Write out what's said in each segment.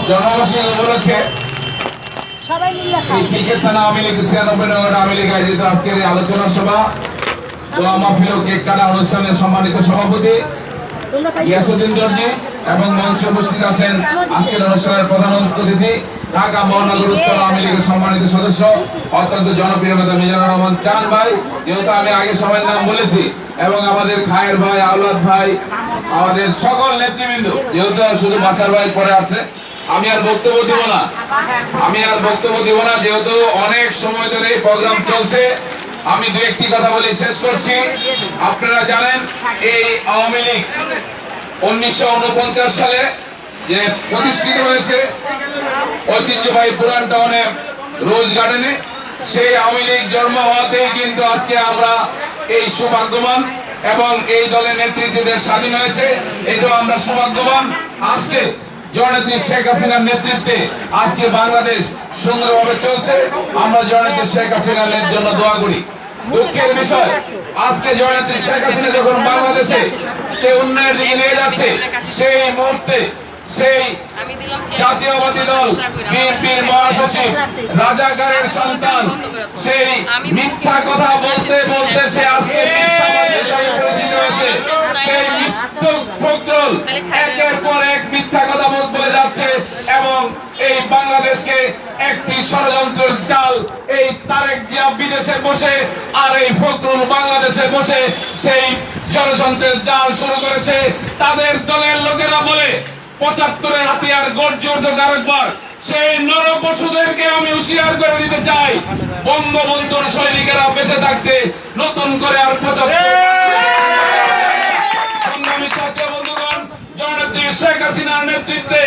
জনগোষ্ঠী উপলক্ষে ক্রিকেট থানা আওয়ামী লীগ 96 নগর আওয়ামী লীগ আয়োজিত আজকের এই আলোচনা সভা দোয়া মাহফিল ও কেক কাটা অনুষ্ঠানের সম্মানিত সভাপতি গিয়াসউদ্দিন দর্জি এবং মঞ্চে উপস্থিত আছেন আজকের অনুষ্ঠানের প্রধান অতিথি ঢাকা মহানগর উত্তর আওয়ামী লীগের সম্মানিত সদস্য অত্যন্ত জনপ্রিয় নেতা মিজানুর রহমান চান ভাই, যেহেতু আমি আগে সবার নাম বলেছি, এবং আমাদের খায়ের ভাই, আওলাদ ভাই, আমাদের সকল নেতৃবৃন্দ, যেহেতু শুধু বাসার ভাই পরে আছে, আমি আর বক্তব্য দিব না যেহেতু অনেক সময় ধরে এই প্রোগ্রাম চলছে। আমি দু একটি কথা বলি শেষ করছি। আপনারা জানেন এই আওয়ামী লীগ 1949 সালে যে প্রতিষ্ঠিত হয়েছে ঐতিহ্যবাহী পুরান টাউনে রোজ গার্ডেনে, সেই আওয়ামী লীগ জন্ম হওয়াতেই কিন্তু আজকে আমরা এই সৌভাগ্যবান এবং এই দলের নেতৃত্বে দেশ স্বাধীন হয়েছে, এটাও আমরা সৌভাগ্যবান। আজকে জননেত্রী শেখ হাসিনার নেতৃত্বে আজকে বাংলাদেশ সুন্দরভাবে চলছে। আমরা জননেত্রী শেখ হাসিনার জন্য দোয়া করি। দুঃখের বিষয়, আজকে জননেত্রী শেখ হাসিনা যখন বাংলাদেশে সে উন্নয়নের দিকে নিয়ে যাচ্ছে, সেই মুহূর্তে সেই জাতীয়বাদী দল বিএনপির মহাসচিব রাজাকারের সন্তান সেই মিথ্যা কথা বলতে বলতে সে আজকে মিথ্যাবাদী হিসেবে পরিচিত হয়েছে। সেই মিথ্যুক প্রজ্জ্বল একের পর এক মিথ্যা কথা বলে যাচ্ছে এবং এই বাংলাদেশকে একটি ষড়যন্ত্রের জাল, এই তারেক জিয়া বিদেশে বসে আর এই ফখরুল বাংলাদেশে বসে সেই ষড়যন্ত্রের জাল শুরু করেছে। তাদের দলের লোকেরা বলে 75-এর হাতিয়ার গর্জে উঠুক আরেকবার। সেই নরপশুদেরকে আমি হুঁশিয়ার করে দিতে চাই, বঙ্গবন্ধুর সৈনিকেরা বেঁচে থাকতে নতুন করে আর 75 সংগ্রামী ছাত্র বন্ধুগণ, জননেত্রী শেখ হাসিনার নেতৃত্বে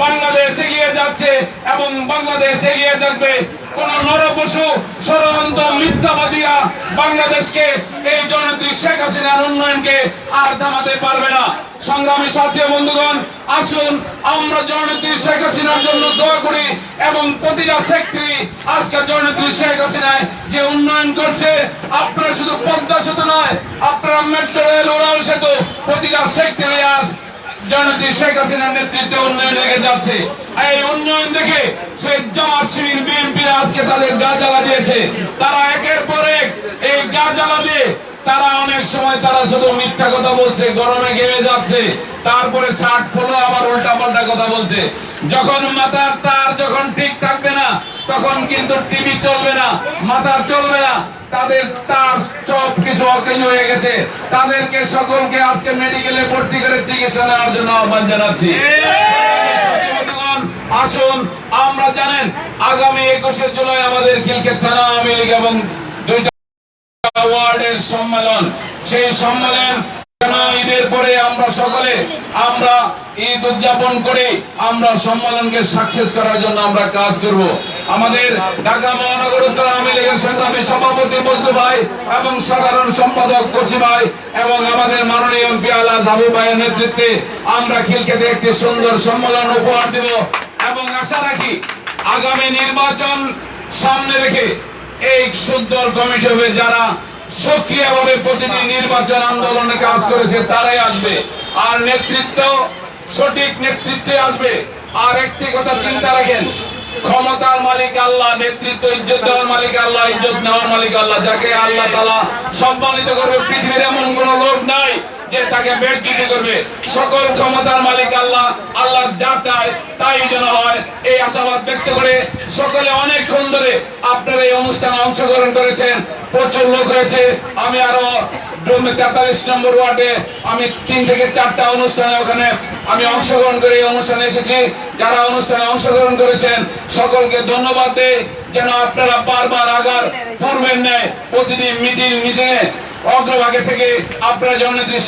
বাংলাদেশ এগিয়ে যাচ্ছে এবং বাংলাদেশ এগিয়ে যাবে। কোন নরপশু ষড়যন্ত্র মিথ্যাবাদীরা বাংলাদেশকে এই জননেত্রী শেখ হাসিনার উন্নয়নকে আর থামাতে পারবে না। সংগ্রামী সাথী বন্ধুগণ, আসুন আমরা জননেত্রী শেখ হাসিনার জন্য দোয়া করি এবং প্রতিটা সেক্টরি আজকে জননেত্রী শেখ হাসিনায় যে উন্নয়ন করছে, আপনারা শুধু পদ্মা সেতু নয়, আপনারা মেট্রো রেল, উড়াল সেতু, প্রতিটা সেক্টরি আজ জননেত্রী শেখ হাসিনার নেতৃত্বে উন্নয়ন লেগে যাচ্ছে। এই উন্নয়ন দেখে সেই জামাত শিবির বিএনপি আজকে তাদের গা জ্বালা দিয়েছে। তারা একের পর এক এই গা জ্বালা দিয়ে তারা অনেক সময় তারা শুধু মিথ্যা কথা বলছে, গরমে ঘেমে যাচ্ছে, তারপরে শার্ট ফলো আবার উল্টা পাল্টা কথা বলছে। যখন মাথার তার যখন ঠিক থাকবে না, তখন কিন্তু টিভি চলবে না, মাথার চলবে না, তাদের তার সব কিছু অকেজ হয়ে গেছে। তাদেরকে সকলকে আজকে মেডিকেলে ভর্তি করে চিকিৎসা নেওয়ার জন্য আহ্বান জানাচ্ছি। আসুন, আমরা জানেন আগামী 21শে জুলাই আমাদের খিলক্ষেত থানা আওয়ামী লীগ এবং দুইটা ওয়ার্ডের সম্মেলন। সেই সম্মেলন ঈদের পরে আমরা সকলে আমরা ঈদ উদযাপন করে আমরা সম্মেলনকে সাকসেস করার জন্য আমরা কাজ করব। আমাদের ঢাকা মহানগর উত্তর আওয়ামী লীগের সংগ্রামী সভাপতি বজলু ভাই এবং সাধারণ সম্পাদক কচি ভাই এবং আমাদের মাননীয় এমপি আলহাজ হাবিব ভাইয়ের নেতৃত্বে আমরা খিলক্ষেতে একটি সুন্দর সম্মেলন উপহার দেব এবং আশা রাখি আগামী নির্বাচন সামনে রেখে এই সুন্দর কমিটি হবে, যারা সক্রিয়ভাবে প্রতিটি নির্বাচন আন্দোলনে কাজ করেছে তারাই আসবে, আর নেতৃত্ব সঠিক নেতৃত্বে আসবে। আর একটি কথা চিন্তা রাখেন, ক্ষমতার মালিক আল্লাহ, নেতৃত্ব ইজ্জত দেওয়ার মালিক আল্লাহ, ইজ্জত নেওয়ার মালিক আল্লাহ। যাকে আল্লাহ তাআলা সম্মানিত করবে, পৃথিবীর এমন কোন লোক নাই যে তাকে বেজ্জতি করবে। সকল ক্ষমতার মালিক আল্লাহ, আল্লাহ যা চায় তাই যেন হয়, এই আশাবাদ ব্যক্ত করে সকলে অনেকক্ষণ ধরে আপনারা এই অনুষ্ঠানে অংশগ্রহণ করেছেন, প্রচুর লোক হয়েছে। আমি আরো 43 নম্বর ওয়ার্ডে আমি 3 থেকে 4টা অনুষ্ঠানে ওখানে আমি অংশগ্রহণ করে এই অনুষ্ঠানে এসেছি। যারা অনুষ্ঠানে অংশগ্রহণ করেছেন সকলকে ধন্যবাদ দেই। যেন আপনারা বারবার আগার পূর্বের ন্যায় প্রতিদিন মিটিং মিটিংয়ে অগ্রভাগে থেকে আপনারা জননেত্রী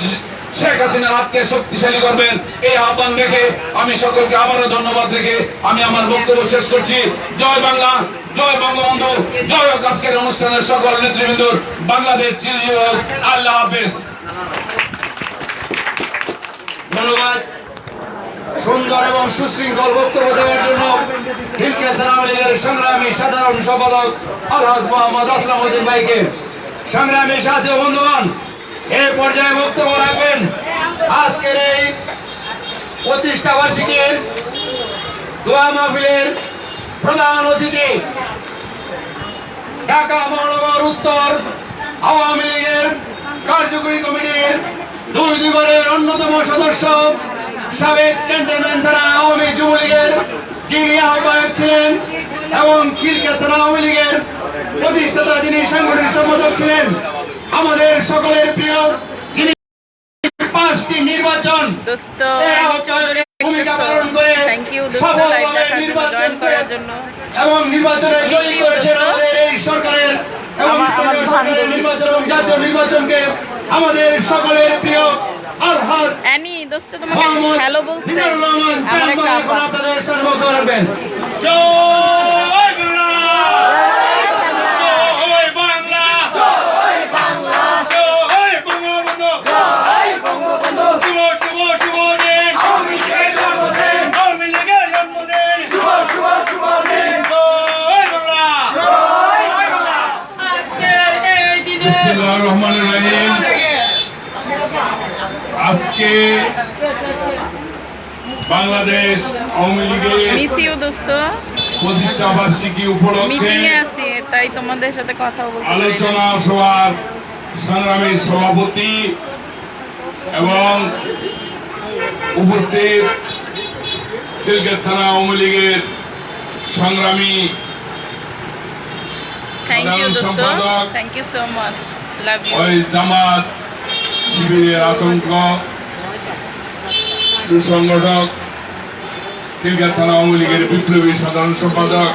শেখ হাসিনার হাতকে শক্তিশালী করবেন, এই আহ্বান রেখে আমি সকলকে আবারও ধন্যবাদ রেখে আমি আমার বক্তব্য শেষ করছি। জয় বাংলা, জয় বঙ্গবন্ধু, জয় হোক আজকের অনুষ্ঠানের সকল নেতৃবৃন্দর। বাংলাদেশ চিরজীবী হোক। আল্লাহ হাফেজ। ধন্যবাদ সুন্দর এবং সুশৃঙ্খল বক্তব্য দেওয়ার জন্য খিলক্ষেত থানা আওয়ামী লীগের সংগ্রামী সাধারণ সম্পাদক আলহাজ মোহাম্মদ আসলাম উদ্দিন ভাইকে। সংগ্রামী সাথী বন্ধুগণ, এই পর্যায়ে বক্তব্য রাখবেন আজকের এই প্রতিষ্ঠা বার্ষিকীর দোয়া মাহফিলের প্রধান অতিথি ঢাকা মহানগর উত্তর আওয়ামী লীগের কার্যকরী কমিটির দুইবারের অন্যতম সদস্য সাবেক ক্যান্টনমেন্ট থানা আওয়ামী যুবলীগের যিনি আহ্বায়ক ছিলেন এবং খিলক্ষেত থানা আওয়ামী লীগের প্রতিষ্ঠাতা যিনি সাংগঠনিক সম্পাদক ছিলেন, আমাদের সকলের প্রিয় যিনি 5টি নির্বাচন ভূমিকা পালন করে সফলভাবে নির্বাচন এবং নির্বাচনে জয়ী করেছেন আমাদের এই সরকারের এবং স্থানীয় সরকারের নির্বাচন এবং জাতীয় নির্বাচনকে আমাদের সকলের প্রিয় আলহাজ অ্যানি দোস্ত তোমাকে হ্যালো বলছে আমার একটা আপা আপনাদের সম্মুখ করবেন। বিসমিল্লাহির রহমানির রহিম। আজকে বাংলাদেশ আওয়ামী লীগের মিস ইউ দোস্ত প্রতিষ্ঠা বার্ষিকী উপলক্ষে মিটিং এ আছি তাই তোমাদের সাথে কথা বলতে পারি না। আলোচনা সভার সংগ্রামী সভাপতি এবং উপস্থিত খিলক্ষেত থানা আওয়ামী লীগের সংগ্রামী থ্যাংক ইউ সাধারণ দোস্ত সম্পাদক, thank you so much love you ওই জামাত শিবিরের আতঙ্ক সুসংগঠক খিলক্ষেত থানা আওয়ামী লীগের বিপ্লবী সাধারণ সম্পাদক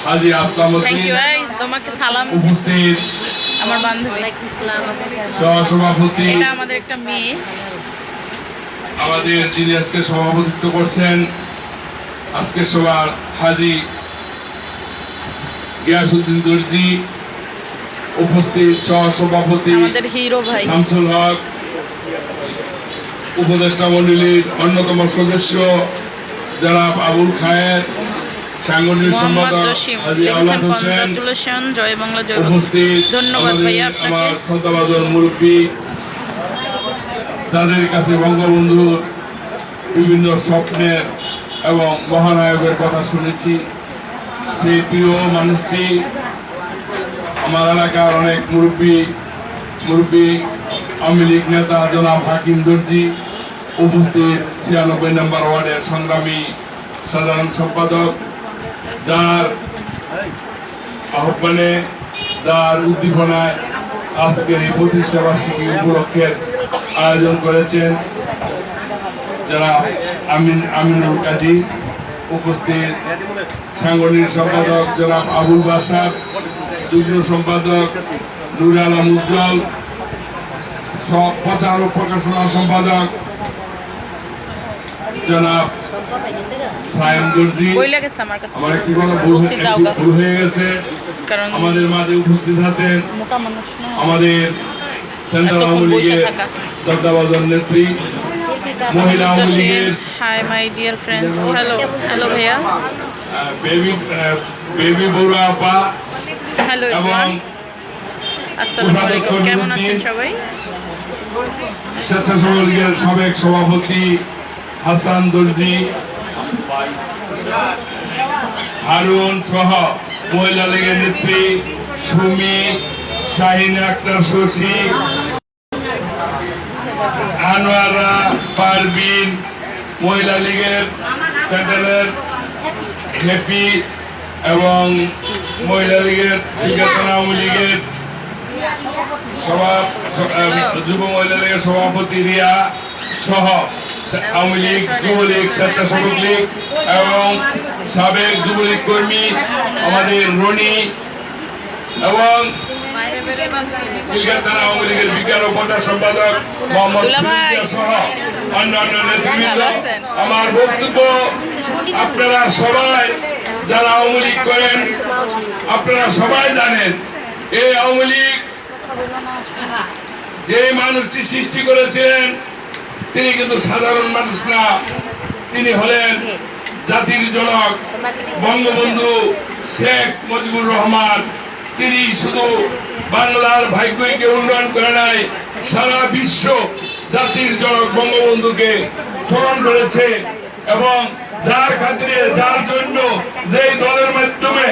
হাজী আসলাম থ্যাংক উদ্দিন, ইউ এই তোমাকে সালাম উপস্থিত আমার বান্ধবী সহসভাপতি এটা আমাদের একটা মেয়ে আমাদের যিনি আজকে সভাপতিত্ব করছেন আজকের সভার হাজী গিয়াসউদ্দিন দর্জি, উপস্থিত সহসভাপতি আমাদের হিরো ভাই শামসুল হক, উপদেষ্টা মণ্ডলীর অন্যতম সদস্য জনাব আবুল খায়ের, সাংগঠনিক মোহাম্মদ সম্পাদক জসিম হাজী লিখেছেন আওলাদ হোসেন, কংগ্রাচুলেশন জয় বাংলা জয় বাংলা। উপস্থিত ধন্যবাদ ভাইয়া আপনাকে। আমার শ্রদ্ধাভাজন মুরব্বী, যাদের কাছে বঙ্গবন্ধুর বিভিন্ন স্বপ্নের এবং মহানায়কের কথা শুনেছি, সেই প্রিয় মানুষটি আমার এলাকার অনেক মুরব্বী আওয়ামী লীগ নেতা জনাব হাকিম দর্জি, উপস্থিত 96 নম্বর ওয়ার্ডের সংগ্রামী সাধারণ সম্পাদক, যার আহ্বানে যার উদ্দীপনায় আজকের এই প্রতিষ্ঠা বার্ষিকী উপলক্ষের আয়োজন করেছেন যারা আমিনুল কাজী, উপস্থিত সাংগঠনিক সম্পাদক জনাব আবুল বাসার, যুগ্ম সম্পাদক নুর আলম উজ্জ্বল, প্রচার ও প্রকাশনা সম্পাদক জনাব সায়েম দর্জি। বইলা গেছে আমার কাছে আমার একটি কোনো ভুল হয়ে গেছে। কারণ আমাদের মাঝে উপস্থিত আছেন মোটা মানুষ না আমাদের সেন্ট্রাল আওয়ামী লীগের শ্রদ্ধাভাজন নেত্রী, মহিলা আওয়ামী লীগের hi my dear friend hello hello ভাইয়া বেবি বড়ুয়া আপা হ্যালো এবং আসসালামু আলাইকুম কেমন আছেন সবাই স্বেচ্ছাসেবক লীগের সাবেক সভাপতি হাসান দর্জি, হারুন সহ মহিলা লীগের নেত্রী সুমি, শাহিন আক্তার, শশী, আনোয়ারা, পারবিন, মহিলা লীগের সেন্ট্রালের হ্যাপি এবং মহিলা লীগের আওয়ামী লীগের যুব মহিলা লীগের সভাপতি রিয়া সহ আওয়ামী লীগ, যুবলীগ, স্বেচ্ছাসেবক লীগ এবং সাবেক যুবলীগ কর্মী আমাদের রনি এবং খিলক্ষেত থানা আওয়ামী লীগের বিজ্ঞান ও প্রচার সম্পাদক মোহাম্মদ সহ অন্যান্য নেতৃবৃন্দ। আমার বক্তব্য, আপনারা সবাই যারা আওয়ামী লীগ করেন আপনারা সবাই জানেন এই আওয়ামী লীগ যে মানুষটি সৃষ্টি করেছিলেন তিনি কিন্তু সাধারণ মানুষ না, তিনি হলেন জাতির জনক বঙ্গবন্ধু শেখ মুজিবুর রহমান। তিনি শুধু বাংলার ভাগ্যকে উন্নয়ন করে নাই, সারা বিশ্ব জাতির জনক বঙ্গবন্ধুকে স্মরণ করেছে। এবং যার খাতিরে যার জন্য যেই দলের মাধ্যমে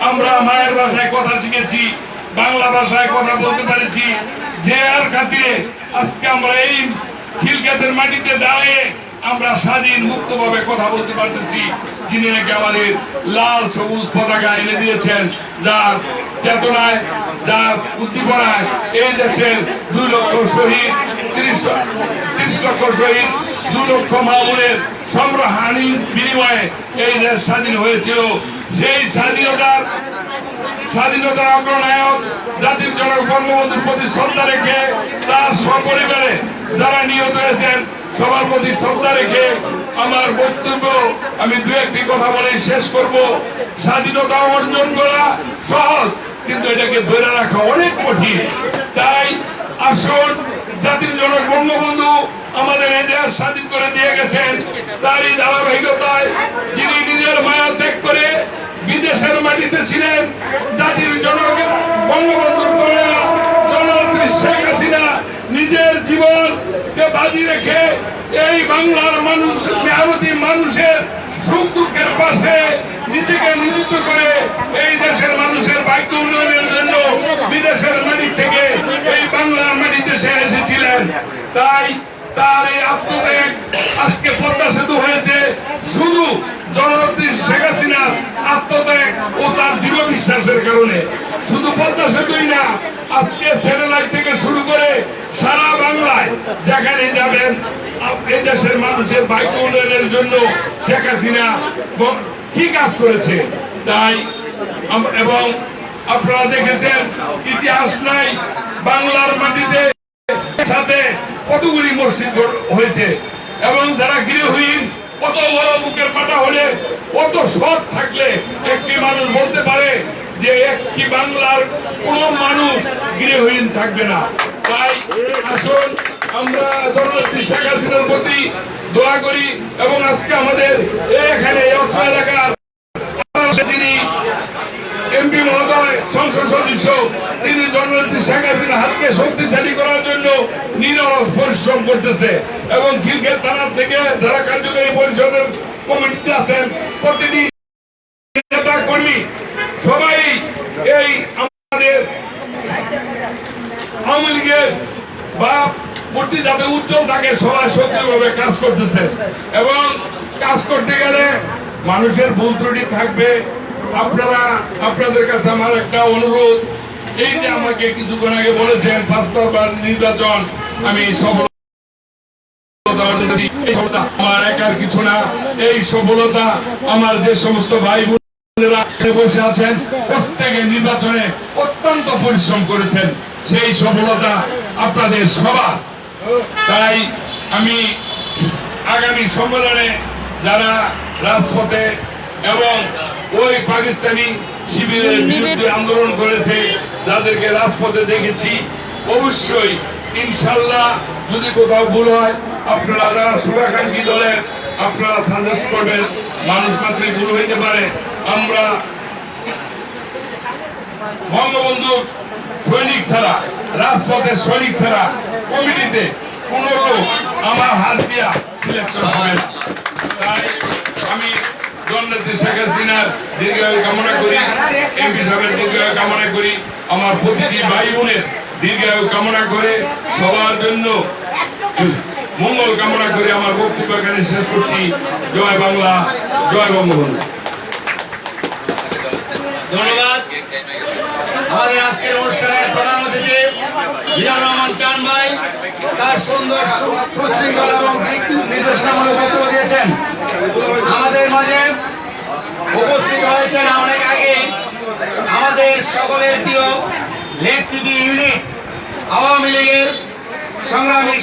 আমরা মায়ের ভাষায় কথা শিখেছি, বাংলা ভাষায় কথা বলতে পারেছি, যে আর খাতিরে আজকে আমরা এই খিলক্ষেতের মাটিতে দাঁড়িয়ে আমরা স্বাধীন মুক্তভাবে কথা বলতে পারতেছি, যিনি নাকি আমাদের লাল সবুজ পতাকা এনে দিয়েছেন, যার চেতনায়, যার উদ্দীপনায় এই দেশের 2 লক্ষ শহীদ, 30 লক্ষ শহীদ, 2 লক্ষ মামুনের সম্রাহানির বিনিময়ে এই দেশ স্বাধীন হয়েছিল। সেই স্বাধীনতার অগ্রনায়ক জাতির জনক বঙ্গবন্ধুর প্রতি শ্রদ্ধা রেখে তার সপরিবারে যারা নিহত হয়েছেন সবার প্রতি শ্রদ্ধা রেখে আমার বক্তব্য আমি 2-1টি কথা বলে শেষ করব। স্বাধীনতা অর্জন করা সহজ, কিন্তু এটাকে ধরে রাখা অনেক কঠিন। তাই আসুন, জাতির জনক বঙ্গবন্ধু আমাদের এই দেশ স্বাধীন করে দিয়ে গেছেন, তারই ধারাবাহিকতায় যিনি নিজের মায়া ত্যাগ করে বিদেশের মাটিতে ছিলেন, জাতির জনক বঙ্গবন্ধুর কন্যা জননেত্রী শেখ হাসিনা নিজের জীবনকে বাজি রেখে এই বাংলার মানুষ, মেহনতি মানুষের সুখ দুঃখের পাশে নিজেকে নিযুক্ত করে এই দেশের মানুষের ভাগ্য উন্নয়নের জন্য বিদেশের মাটি থেকে এই বাংলার মাটিতে সে এসেছিলেন। তাই তার এই আত্মত্যাগ আজকে পদ্মা সেতু হয়েছে শুধু জননেত্রী শেখ হাসিনার আত্মত্যাগ ও তার দৃঢ় বিশ্বাসের কারণে। শুধু পদ্মা সেতুই না, আজকে স্যাটেলাইট থেকে শুরু করে সারা বাংলায় যেখানে যাবেন এই দেশের মানুষের ভাগ্য উন্নয়নের জন্য শেখ হাসিনা কি কাজ করেছে। তাই এবং আপনারা দেখেছেন ইতিহাস নাই বাংলার মাটিতে সাথে কতগুলি মসজিদ হয়েছে, এবং যারা গৃহহীন, কত বড় বুকের পাটা হলে, কত সৎ থাকলে একটি মানুষ বলতে পারে যে একটি বাংলার কোন মানুষ গৃহহীন থাকবে না। তাই আসুন আমরা জননেত্রী শেখ হাসিনার প্রতি দোয়া করি, এবং আজকে আমাদের এখানে অর্থ এলাকার যিনি এমপি মহোদয়, সংসদ সদস্য, তিনি জননেত্রী শেখ হাসিনার হাতকে শক্তিশালী করার জন্য নিরলস পরিশ্রম করতেছে, এবং খিলক্ষেত থানা থেকে যারা কার্যকরী পরিষদের কমিটিতে আছেন প্রতিটি নেতা কর্মী সবাই এই আমাদের আওয়ামী লীগের বা মূর্তি যাতে উজ্জ্বল থাকে সবাই সক্রিয়ভাবে কাজ করতেছে। এবং কাজ করতে গেলে মানুষের ভুল ত্রুটি থাকবে। আপনাদের কাছে আমার একটা অনুরোধ, এই যে আমাকে কিছুক্ষণ আগে বলেছেন 5বার নির্বাচন আমি সফলতা আমার একার কিছু না, এই সফলতা আমার যে সমস্ত ভাই বোনেরা বসে আছেন প্রত্যেকে নির্বাচনে অত্যন্ত পরিশ্রম করেছেন, সেই সফলতা আপনাদের সবার। তাই আমি আগামী সম্মেলনে যারা রাজপথে এবং ওই পাকিস্তানি শিবিরের বিরুদ্ধে আন্দোলন করেছে, যাদেরকে রাজপথে দেখেছি, অবশ্যই ইনশাল্লাহ যদি কোথাও ভুল হয় আপনারা যারা শুভাকাঙ্ক্ষী দলের আপনারা সাজেস্ট করবেন, মানুষ মাত্রই ভুল হইতে পারে। আমরা বঙ্গবন্ধুর সৈনিক ছাড়া, রাজপথের সৈনিক ছাড়া কমিটিতে কোন লোক আমার হাত দিয়া সিলেকশন হবে না। তাই আমি জননেত্রী শেখ হাসিনার দীর্ঘায়ু কামনা করি, এমপি সাহেবের দীর্ঘায়ু কামনা করি, আমার প্রতিটি ভাই বোনের দীর্ঘায়ু কামনা করে সবার জন্য মঙ্গল কামনা করে আমার বক্তব্য এখানে শেষ করছি। জয় বাংলা, জয় বঙ্গবন্ধু। ধন্যবাদ। আমাদের আজকের অনুষ্ঠানের প্রধান অতিথি মিজানুর রহমান চান ভাই তার সুন্দর সুশৃঙ্খল এবং নির্দেশনামূলক বক্তব্য দিয়েছেন। আমাদের মাঝে উপস্থিত হয়েছেন অনেক আগে আমাদের সকলের প্রিয় লেগ সিটি ইউনিট আওয়ামী লীগের সংগ্রামী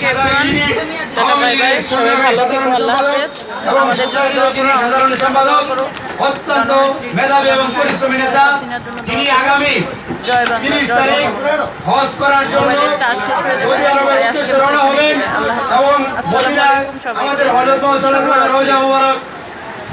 আওয়ামী লীগের সংগ্রামী সাধারণ সম্পাদক এবং সাধারণ সম্পাদক, অত্যন্ত মেধাবী এবং পরিশ্রমী নেতা, যিনি আগামী 30 তারিখ হজ করার জন্য সৌদি আরবের উদ্দেশ্যে রওনা হবেন এবং মদিনায় আমাদের হযরত মুহাম্মদ সাল্লাল্লাহু আলাইহি ওয়া সাল্লাম রওজা মুবারক